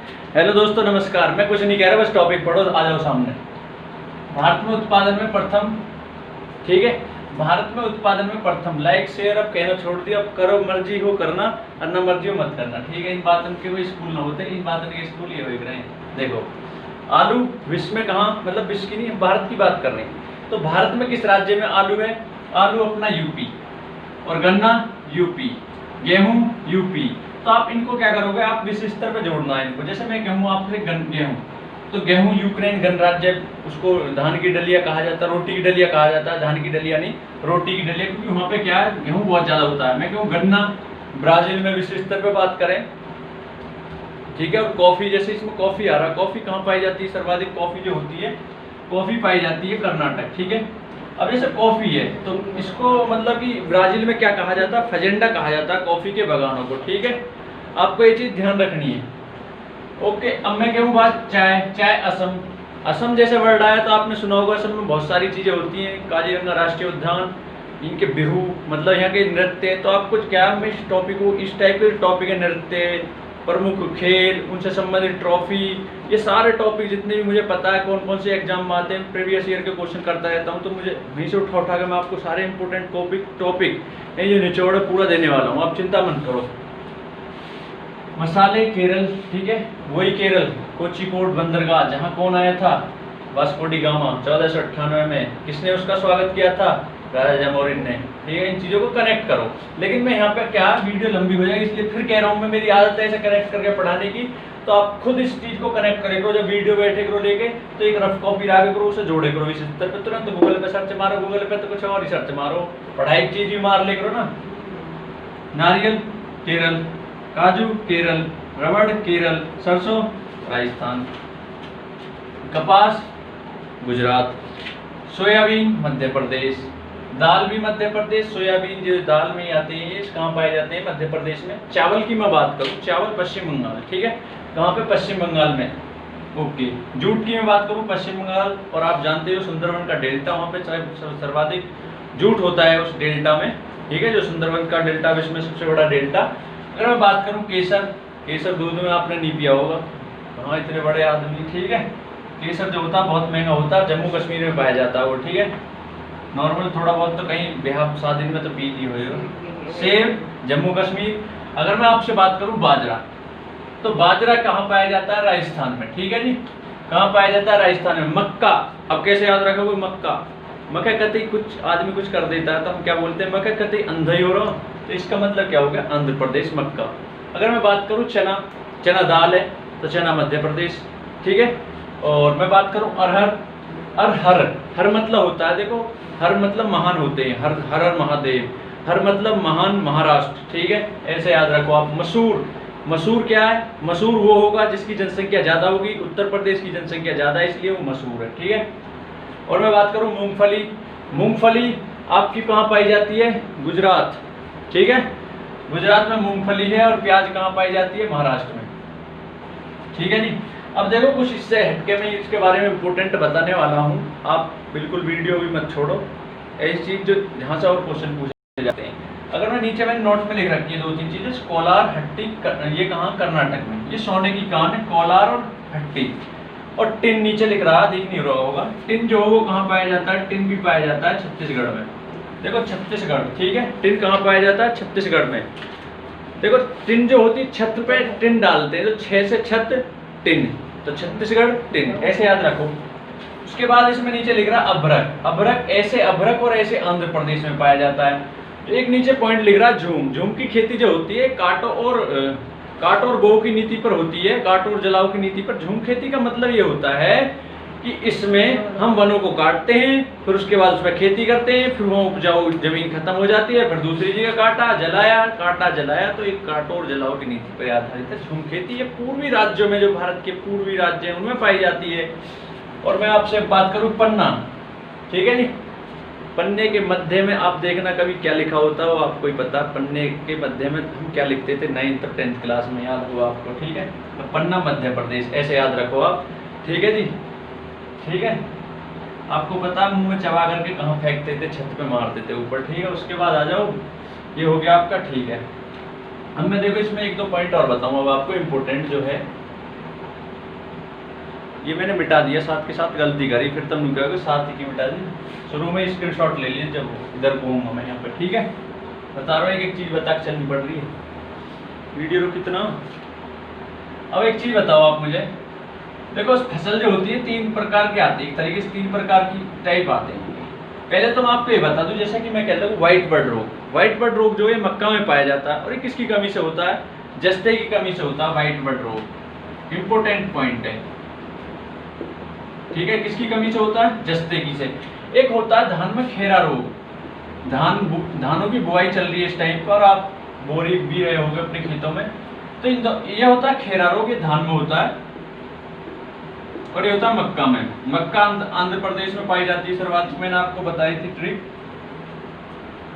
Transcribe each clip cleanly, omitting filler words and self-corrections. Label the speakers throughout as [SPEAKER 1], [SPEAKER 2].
[SPEAKER 1] Hello दोस्तों, नमस्कार। मैं कुछ नहीं कह रहा, बस टॉपिक पढ़ो, आ जाओ सामने। भारत में उत्पादन में प्रथम, ठीक है, भारत में उत्पादन में प्रथम। लाइक शेयर अब कहना छोड़ दिया, अब करो मर्जी हो करना और न मर्जी हो मत करना, ठीक है। इन बातों के कोई स्कूल ना होते, इन बातों के स्कूल ये हो रहे हैं। देखो, आलू विश्व में कहाँ, मतलब विश्व की नहीं, भारत की बात कर रहे हैं। तो भारत में किस राज्य में आलू है? आलू अपना यूपी, और गन्ना यूपी, गेहूं यूपी। तो आप इनको क्या करोगे, आप विश्व स्तर पर जोड़ना है इनको। जैसे मैं कहूँ आपसे गेहूं, तो गेहूं यूक्रेन गणराज्य, उसको धान की डलिया कहा जाता है, रोटी की डलिया कहा जाता है, धान की डलिया नहीं, रोटी की डलिया, क्योंकि वहाँ पे क्या है, गेहूं बहुत ज़्यादा होता है। मैं कहूँ गन्ना ब्राज़ील में विश्व स्तर पर बात करें, ठीक है। और कॉफ़ी, जैसे इसमें कॉफ़ी आ रहा, कॉफ़ी कहाँ पाई जाती है? सर्वाधिक कॉफ़ी जो होती है, कॉफ़ी पाई जाती है कर्नाटक, ठीक है। अब जैसे कॉफ़ी है तो इसको मतलब कि ब्राज़ील में क्या कहा जाता है? फजेंडा कहा जाता है कॉफ़ी के बागानों को, ठीक है। आपको ये चीज़ ध्यान रखनी है, ओके। अब मैं कहूँ बात चाय, चाय असम, असम जैसे वर्ड आया तो आपने सुना होगा, असम में बहुत सारी चीज़ें होती हैं, काजीरंगा राष्ट्रीय उद्यान, इनके बिहू, मतलब यहाँ के नृत्य। तो आपको क्या, मैं इस टॉपिक को, इस टाइप के टॉपिक है, नृत्य, प्रमुख खेल, उनसे संबंधित ट्रॉफी, ये सारे टॉपिक जितने भी मुझे पता है कौन कौन से एग्जाम में आते हैं, प्रीवियस ईयर के क्वेश्चन करता रहता हूँ, तो मुझे वहीं से उठा उठा के मैं आपको सारे इंपॉर्टेंट टॉपिक ये निचोड़ पूरा देने वाला हूँ, आप चिंता मत करो। मसाले केरल, ठीक है, वही केरल, कोझिकोड बंदरगाह, जहाँ कौन आया था? वास्को डी गामा 1498 में। किसने उसका स्वागत किया था? राजा जमोरिन ने, ठीक है। इन चीज़ों को कनेक्ट करो, लेकिन मैं यहाँ पे क्या, वीडियो लंबी हो जाएगी, इसलिए फिर कह रहा हूँ, मैं मेरी आदत है ऐसे कनेक्ट करके पढ़ाने की, तो आप खुद इस चीज़ को कनेक्ट करे करो। जब वीडियो बैठे करो लेके, तो एक रफ कॉपी लाके करो, उसे जोड़े करो इस स्तर पे। तुरंत गूगल पे सर्च मारो, गूगल पे तो कुछ और ही सर्च मारो, पढ़ाई चीज़ भी मार ले करो ना। नारियल केरल, काजू केरल, रबड़ केरल, सरसों राजस्थान, कपास गुजरात, सोयाबीन मध्य प्रदेश, दाल भी मध्य प्रदेश, सोयाबीन जो दाल में ही आते हैं, ये कहाँ पाए जाते हैं? मध्य प्रदेश में। चावल की मैं बात करूँ, चावल पश्चिम बंगाल, ठीक है। कहाँ पे? पश्चिम बंगाल में, ओके। जूट की मैं बात करूँ, पश्चिम बंगाल, और आप जानते हो सुंदरवन का डेल्टा, वहाँ पे सर्वाधिक जूट होता है उस डेल्टा में, ठीक है, जो सुंदरवन का डेल्टा विश्व में सबसे बड़ा डेल्टा। अगर मैं बात करूँ केसर, केसर दूध में आपने नहीं पिया होगा, हाँ, इतने बड़े आदमी, ठीक है। केसर जो होता है बहुत महंगा होता है, जम्मू कश्मीर में पाया जाता है वो, ठीक है। नॉर्मल थोड़ा बहुत तो कहीं ब्याह शादी में तो पी ली हो। सेब जम्मू कश्मीर। अगर मैं आपसे बात करूं बाजरा, तो बाजरा कहाँ पाया जाता है? राजस्थान में, ठीक है जी। कहाँ पाया जाता है? राजस्थान में। मक्का, अब कैसे याद रखोगे? मक्का, मक्का कतई कुछ आदमी कुछ कर देता है तो हम क्या बोलते हैं? मक्का कतई अंधा ही हो रहा, तो इसका मतलब क्या हो गया? आंध्र प्रदेश, मक्का। अगर मैं बात करूँ चना, चना दाल है तो चना मध्य प्रदेश, ठीक है। और मैं बात करूँ अरहर, अरहर, हर मतलब होता है, देखो, हर मतलब महान होते हैं, हर हर महादेव, हर मतलब महान महाराष्ट्र, ठीक है, ऐसे याद रखो आप। मसूर, मसूर क्या है? मसूर वो होगा जिसकी जनसंख्या ज़्यादा होगी, उत्तर प्रदेश की जनसंख्या ज़्यादा है इसलिए वो मसूर है, ठीक है। और मैं बात करूँ मूंगफली, मूंगफली आपकी कहाँ पाई जाती है? गुजरात, ठीक है, गुजरात में मूंगफली है। और प्याज कहाँ पाई जाती है? महाराष्ट्र में, ठीक है जी। अब देखो, कुछ इससे हटके मैं इसके बारे में इम्पोर्टेंट बताने वाला हूँ, आप बिल्कुल वीडियो भी मत छोड़ो, ऐसी चीज़ जो जहाँ से और क्वेश्चन पूछे जाते हैं। अगर मैं नीचे मैंने नोट में लिख रखी है 2-3 चीज़ें, कोलार, हट्टी, ये कहाँ? कर्नाटक में, ये सोने की कान है, कोलार और हट्टी। और टिन नीचे लिख रहा है, दिख नहीं रहा होगा। टिन जो वो कहाँ पाया जाता है? टिन भी पाया जाता है छत्तीसगढ़ में, देखो छत्तीसगढ़, ठीक है। टिन कहाँ पाया जाता है? छत्तीसगढ़ में। देखो, टिन जो होती है छत पे टिन डालते हैं, तो 6 से छत टिन, तो छत्तीसगढ़ टिन, ऐसे याद रखो। उसके बाद इसमें नीचे लिख रहा है अभ्रक, अभ्रक ऐसे अभ्रक और ऐसे आंध्र प्रदेश में पाया जाता है। एक नीचे पॉइंट लिख रहा है झूम, झूम की खेती जो होती है काटो और बो की नीति पर होती है, काटो और जलाओ की नीति पर। झूम खेती का मतलब ये होता है कि इसमें हम वनों को काटते हैं, फिर उसके बाद उसमें खेती करते हैं, फिर वो उपजाऊ जमीन खत्म हो जाती है, फिर दूसरी जगह काटा जलाया, तो एक काटो और जलाओ की नीति पर आधारित है झूम खेती। ये पूर्वी राज्यों में, जो भारत के पूर्वी राज्य हैं उनमें पाई जाती है। और मैं आपसे बात करूं पन्ना, ठीक है जी। पन्ने के मध्य में आप देखना कभी क्या लिखा होता है वो आपको ही पता। पन्ने के मध्य में हम क्या लिखते थे 9th और 10th क्लास में, याद हुआ आपको, ठीक है। तो पन्ना मध्य प्रदेश, ऐसे याद रखो आप, ठीक है जी, ठीक है। आपको पता मुंह में चबा करके कहाँ फेंकते थे? छत पे मारते थे ऊपर, ठीक है। उसके बाद आ जाओ, ये हो गया आपका, ठीक है। अब मैं देखो इसमें 1-2 पॉइंट और बताऊँ अब आपको, इम्पोर्टेंट जो है ये मैंने मिटा दिया, साथ के साथ गलती करी, फिर तुम कहोगे साथ ही क्यों मिटा दी। शुरू में स्क्रीनशॉट ले लीजिए जब इधर घूमूंगा मैं यहाँ पे, ठीक है। बता रहा हूँ एक चीज़ बता के चलनी पड़ रही है, वीडियो को कितना। अब एक चीज़ बताओ आप मुझे, देखो फसल जो होती है 3 प्रकार की आती है, एक तरीके से 3 प्रकार की टाइप आते हैं। पहले तो मैं आपको ये बता दूं, जैसे कि मैं कहता हूँ व्हाइट बर्ड रोग। व्हाइट बर्ड रोग जो है मक्का में पाया जाता है, और ये किसकी कमी से होता है, जस्ते की कमी से होता है व्हाइट बर्ड रोग। इंपोर्टेंट पॉइंट है, ठीक है। किसकी कमी से होता है, जस्ते की से। एक होता है धान में खेरा रोग, धानों की बुआई चल रही है इस टाइम पर, और आप बोरी बी रहे होंगे अपने खेतों में, तो ये होता है खेरा रोग, ये धान में होता है, और ये होता है मक्का में। मक्का आंध्र प्रदेश में पाई जाती है सर्वाधिक, मैंने आपको बताई थी ट्रिक।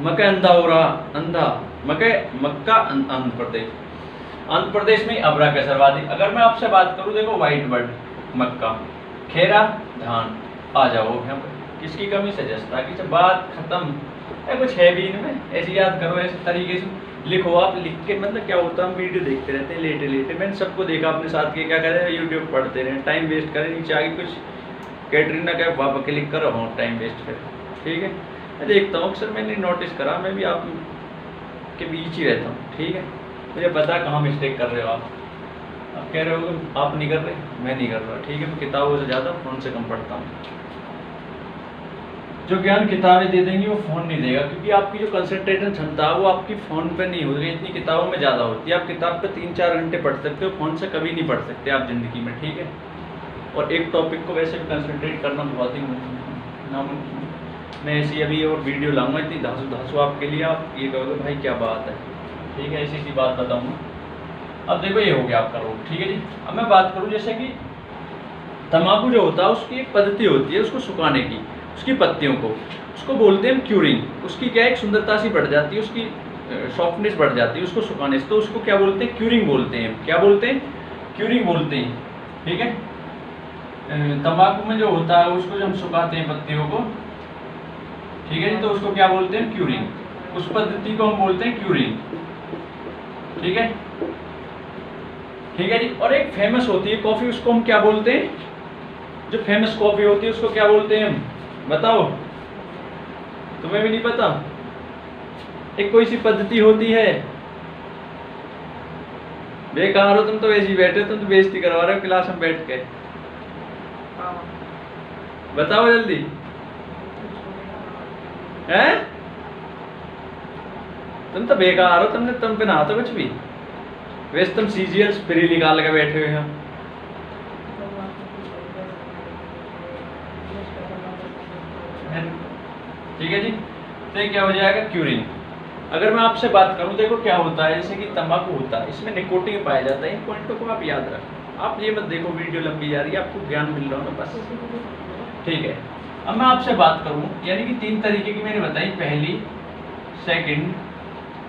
[SPEAKER 1] मक्का अंधा हो रहा, अंधा मक्का आंध्र प्रदेश में अबरा का सर्वाधिक। अगर मैं आपसे बात करूं, देखो व्हाइट बर्ड मक्का, खेरा धान, आ जाओ यहाँ पर किसकी कमी से, जस्ता की। जब बात खत्म है, कुछ है भी इनमें, ऐसे याद करो, ऐसे तरीके से लिखो आप। लिख के मतलब क्या होता है, हम वीडियो देखते रहते हैं लेटे लेटे, मैंने सबको देखा अपने साथ के, क्या करें यूट्यूब पढ़ते रहे, टाइम वेस्ट करें, नीचे आगे कुछ कैटरीना का पापा क्लिक करो, हाँ टाइम वेस्ट करें, ठीक है। मैं देखता हूँ अक्सर, मैंने नोटिस करा, मैं भी आप के बीच ही रहता हूँ, ठीक है। मुझे पता कहाँ मिस्टेक कर रहे हो आप कह रहे हो आप नहीं कर रहे, मैं नहीं कर रहा, ठीक है। मैं किताबों से ज़्यादा फ़ोन से कम पढ़ता हूँ। जो ज्ञान किताबें दे देंगी वो फ़ोन नहीं देगा, क्योंकि आपकी जो कंसंट्रेशन क्षमता है वो आपकी फ़ोन पे नहीं होगी, इतनी किताबों में ज़्यादा होती है। आप किताब पे 3-4 घंटे पढ़ सकते हो, फ़ोन से कभी नहीं पढ़ सकते आप ज़िंदगी में, ठीक है। और एक टॉपिक को वैसे भी कंसंट्रेट करना बहुत ही नामुमकिन। मैं ऐसी अभी और वीडियो लाऊंगा इतनी धांसू आपके लिए, आप ये कहोगे भाई क्या बात है, ठीक है। ऐसी सी बात बताऊँगा। अब देखो ये हो गया आपका रोग, ठीक है जी। अब मैं बात करूँ जैसे कि तम्बाकू जो होता है उसकी एक पद्धति होती है उसको सुखाने की, उसकी पत्तियों को, उसको बोलते हैं क्यूरिंग। उसकी क्या एक सुंदरता सी बढ़ जाती है, उसकी सॉफ्टनेस बढ़ जाती है उसको सुखाने से, तो उसको क्या बोलते हैं, क्यूरिंग बोलते हैं। क्या बोलते हैं, क्यूरिंग बोलते हैं, ठीक है। तंबाकू में जो होता है उसको जब हम सुखाते हैं पत्तियों को, ठीक है जी, तो उसको क्या बोलते हैं, क्यूरिंग। उस पद्धति को हम बोलते हैं क्यूरिंग, ठीक है, ठीक है जी। और एक फेमस होती है कॉफ़ी, उसको हम क्या बोलते हैं, जो फेमस कॉफ़ी होती है उसको क्या बोलते हैं हम, बताओ, तुम्हें भी नहीं पता। एक कोई सी पद्धति होती है, बेकार हो तुम तो, वैसे ही बैठे, तुम तो बेइज्जती करवा रहे हो क्लास में बैठ के, बताओ जल्दी, हैं? तुम तो बेकार हो, तुम पे ना आता कुछ भी, वैसे तुम सीजीएल फ्री निकाल के बैठे हुए हो। ठीक है जी, तो क्या हो जाएगा, क्यूरिंग। अगर मैं आपसे बात करूं, देखो क्या होता है, जैसे कि तंबाकू होता है, इसमें निकोटीन पाया जाता है। इन पॉइंटों को आप याद रखें। आप ये मत देखो वीडियो लंबी जा रही है, आपको ज्ञान मिल रहा है बस, ठीक है। अब मैं आपसे बात करूं, यानी कि 3 तरीके की मैंने बताई, पहली, सेकंड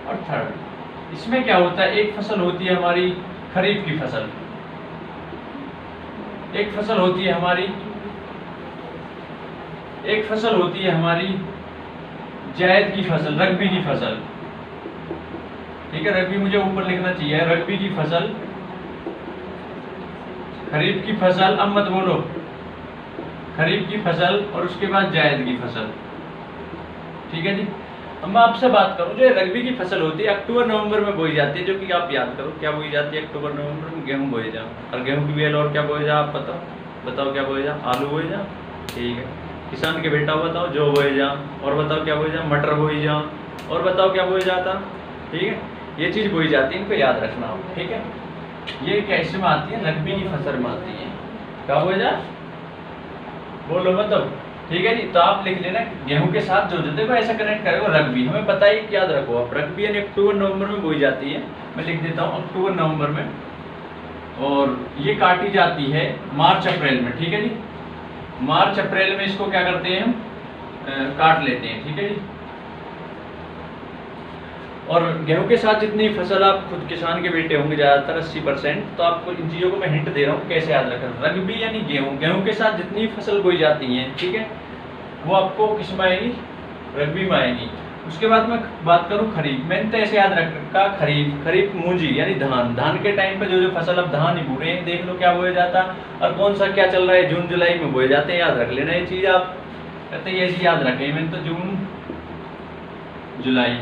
[SPEAKER 1] और थर्ड। इसमें क्या होता है, एक फसल होती है हमारी खरीफ की फसल, एक फसल होती है हमारी जायद की फसल, रग्बी की फसल, ठीक है। रग्बी मुझे ऊपर लिखना चाहिए, रग्बी की फसल, खरीफ की फसल, अब मत बोलो, खरीफ की फसल और उसके बाद जायद की फसल, ठीक है जी। अब मैं आपसे बात करूं, जो रग्बी की फसल होती है अक्टूबर नवंबर में बोई जाती है, जो कि आप याद करो क्या बोई जाती है, अक्टूबर नवंबर में गेहूं बोए जाओ, और गेहूं की बेल, और क्या बोए जाओ आप बताओ क्या बोए जाओ, आलू बोए जाओ, ठीक है। किसान के बेटा बताओ, जो बोए जाओ, और बताओ क्या बोए जाओ, मटर बोई जाओ, और बताओ क्या बोए जाता, ठीक है। ये चीज़ बोई जाती है, इनको याद रखना हो, ठीक है। ये कैसे में आती है, रग्बी की फसल में आती है, क्या बोए जा, बोलो मतलब, ठीक है जी। तो आप लिख लेना गेहूं के साथ जो देखो ऐसा कनेक्ट करेगा रग्बी, हमें पता ही, याद रखो आप, रग्बी यानी अक्टूबर नवंबर में बोई जाती है। मैं लिख देता हूँ अक्टूबर नवंबर में, और ये काटी जाती है मार्च अप्रैल में, ठीक है जी। मार्च अप्रैल में इसको क्या करते हैं हम, काट लेते हैं, ठीक है जी। और गेहूं के साथ जितनी फसल, आप खुद किसान के बेटे होंगे ज़्यादातर 80%, तो आपको इन चीज़ों को मैं हिंट दे रहा हूँ कैसे याद रखें। रग्बी यानी गेहूं के साथ जितनी फसल बोई जाती हैं, ठीक है, वो आपको किस में आएगी, रग्बी में आएगी। उसके बाद मैं बात करूं खरीफ। मैंने तो ऐसे याद रखा खरीफ, खरीफ मूंजी यानी धान। धान के टाइम पे जो जो फसल, अब धान ही बो रहे हैं, देख लो क्या बोया जाता और कौन सा क्या चल रहा है, जून जुलाई में बोए जाते हैं, याद रख लेना ये चीज़। आप कहते हैं ऐसी याद रखें, मैंने तो जून जुलाई।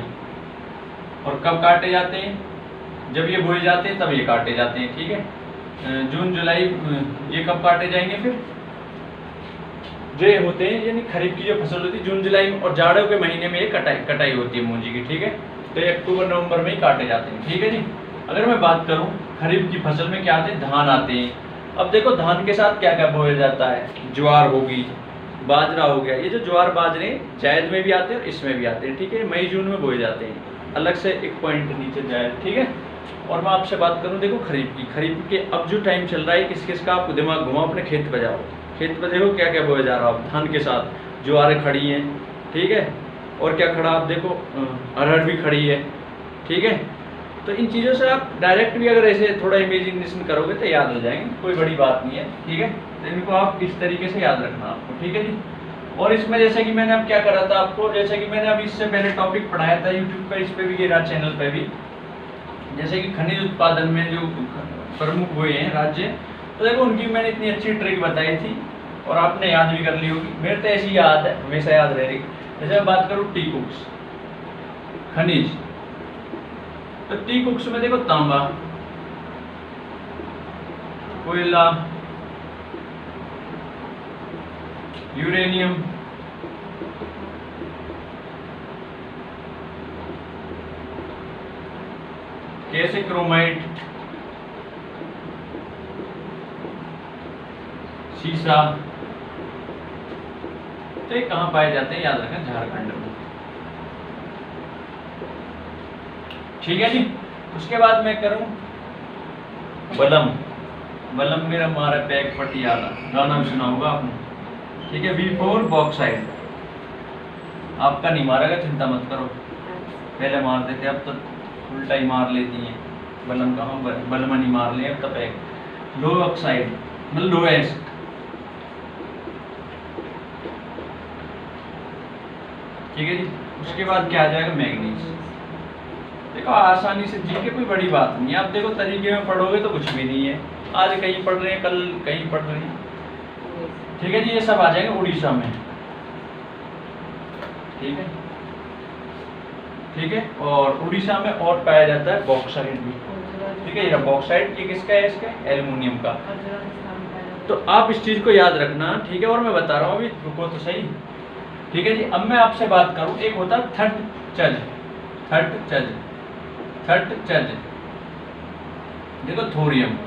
[SPEAKER 1] और कब काटे जाते हैं, जब ये बोए जाते हैं तब ये काटे जाते हैं, ठीक है। जून जुलाई ये कब काटे जाएंगे, फिर जो ये होते हैं यानी खरीफ की जो फसल होती है जून जुलाई में, और जाड़ों के महीने में ये कटाई होती है मूंजी की, ठीक है। तो ये अक्टूबर नवंबर में ही काटे जाते हैं, ठीक है जी। अगर मैं बात करूं खरीफ की फसल में क्या आते हैं, धान आते हैं। अब देखो धान के साथ क्या क्या बोया जाता है, ज्वार होगी, बाजरा हो गया। ये जो ज्वार बाजरे जायद में भी आते हैं और इसमें भी आते हैं, ठीक है। मई जून में बोए जाते हैं, अलग से एक पॉइंट नीचे जायद, ठीक है। और मैं आपसे बात करूं देखो खरीफ की, खरीफ के अब जो टाइम चल रहा है किस किस का, आप दिमाग घुमाओ, अपने खेत पे जाओ, खेत पे देखो क्या क्या बोया जा रहा है। धान के साथ ज्वारें खड़ी हैं, ठीक है। और क्या खड़ा, आप देखो अरहर भी खड़ी है, ठीक है। तो इन चीज़ों से आप डायरेक्ट भी अगर ऐसे थोड़ा इमेजिनेशन करोगे तो याद हो जाएंगे, कोई बड़ी बात नहीं है, ठीक है। तो इनको आप इस तरीके से याद रखना आपको, ठीक है जी। और इसमें जैसे कि मैंने अब क्या करा था आपको, जैसे कि मैंने अभी इससे पहले टॉपिक पढ़ाया था यूट्यूब पर, इस पर भी गिरा चैनल पर भी, जैसे कि खनिज उत्पादन में जो प्रमुख हुए हैं राज्य, तो देखो उनकी मैंने इतनी अच्छी ट्रिक बताई थी और आपने याद भी कर ली होगी। मेरे तो ऐसी याद है, हमेशा याद रहेगी। जैसे मैं बात करूँ टी कुक्स खनिज, तो टी कुक्स में देखो तांबा, कोयला, यूरेनियम, कैसे क्रोमाइट, शीशा, तो ये कहाँ पाए जाते हैं, याद रखें झारखंड में, ठीक है जी। उसके बाद मैं करूं बलम, बलम मेरा मारा पैक पटियाला, गाना भी सुना होगा आपने, ठीक है। V4 बॉक्साइड, आपका नहीं मारेगा, चिंता मत करो, पहले मारते थे अब तो उल्टा ही मार लेती हैं। बलम कहाँ, बलम नहीं मार ले अब तो पैक। लो ऑक्साइड मतलब लोएस्ट, ठीक है जी। उसके बाद क्या आ जाएगा मैग्नीज। देखो आसानी से जी के, कोई बड़ी बात नहीं है, आप देखो तरीके में पढ़ोगे तो कुछ भी नहीं है, आज कहीं पढ़ रहे हैं कल कहीं पढ़ रहे हैं, ठीक है जी। ये सब आ जाएंगे उड़ीसा में, ठीक है, ठीक है। और उड़ीसा में और पाया जाता है बॉक्साइट भी, ठीक है। ये बॉक्साइट ये किसका है, इसका एल्युमिनियम का। तो आप इस चीज को याद रखना, ठीक है। और मैं बता रहा हूँ अभी, रुको तो सही, ठीक है जी। अब मैं आपसे बात करूं, एक होता है थट चज, थट चज, थट चज, देखो थोरियम,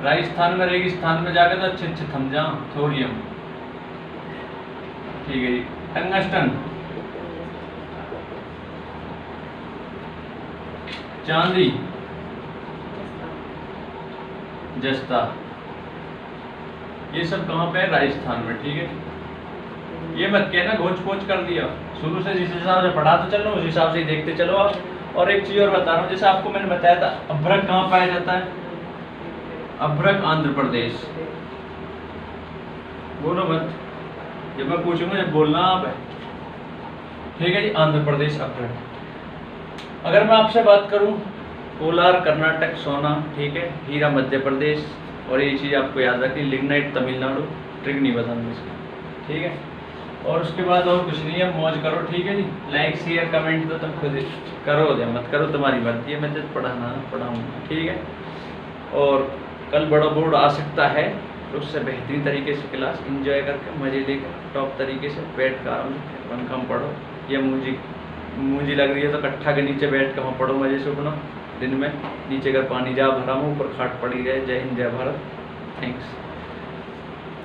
[SPEAKER 1] राजस्थान में रेगिस्तान में जाकर तो अच्छे अच्छे थम जा, थोरियम, ठीक है जी। टंगस्टन, चांदी, जस्ता, ये सब कहाँ पे है, राजस्थान में, ठीक है। ये मत कहना घोच पोच कर दिया, शुरू से जिस हिसाब से पढ़ा तो चलो उस हिसाब से ही देखते चलो आप। और एक चीज़ और बता रहा हूँ, जैसे आपको मैंने बताया था अभ्रक कहाँ पाया जाता है, अभ्रक आंध्र प्रदेश, बोलो मत, जब मैं पूछूंगा जब बोलना आप है, ठीक है जी। आंध्र प्रदेश अभ्रक। अगर मैं आपसे बात करूँ कोलार कर्नाटक, सोना, ठीक है, हीरा मध्य प्रदेश, और ये चीज़ आपको याद रखनी, लिग्नाइट तमिलनाडु, ट्रिक नहीं बताऊंगा इसका, ठीक है। और उसके बाद और कुछ नहीं है, मौज करो, ठीक है जी। लाइक शेयर कमेंट तो तुम खुद करो या मत करो, तुम्हारी मर्जी है, मैं जब पढ़ाना पढ़ाऊँगा, ठीक है। और कल बड़ा बोर्ड आ सकता है, तो उससे बेहतरीन तरीके से क्लास एंजॉय करके मज़े लेकर टॉप तरीके से बैठ कर आराम से पंखा में पढ़ो, या मूंजी लग रही है तो कट्ठा के नीचे बैठ कर वहाँ पढ़ो मज़े से अपना, दिन में नीचे अगर पानी जा भरा हो, ऊपर खाट पड़ी रहे। जय हिंद, जय भारत, थैंक्स।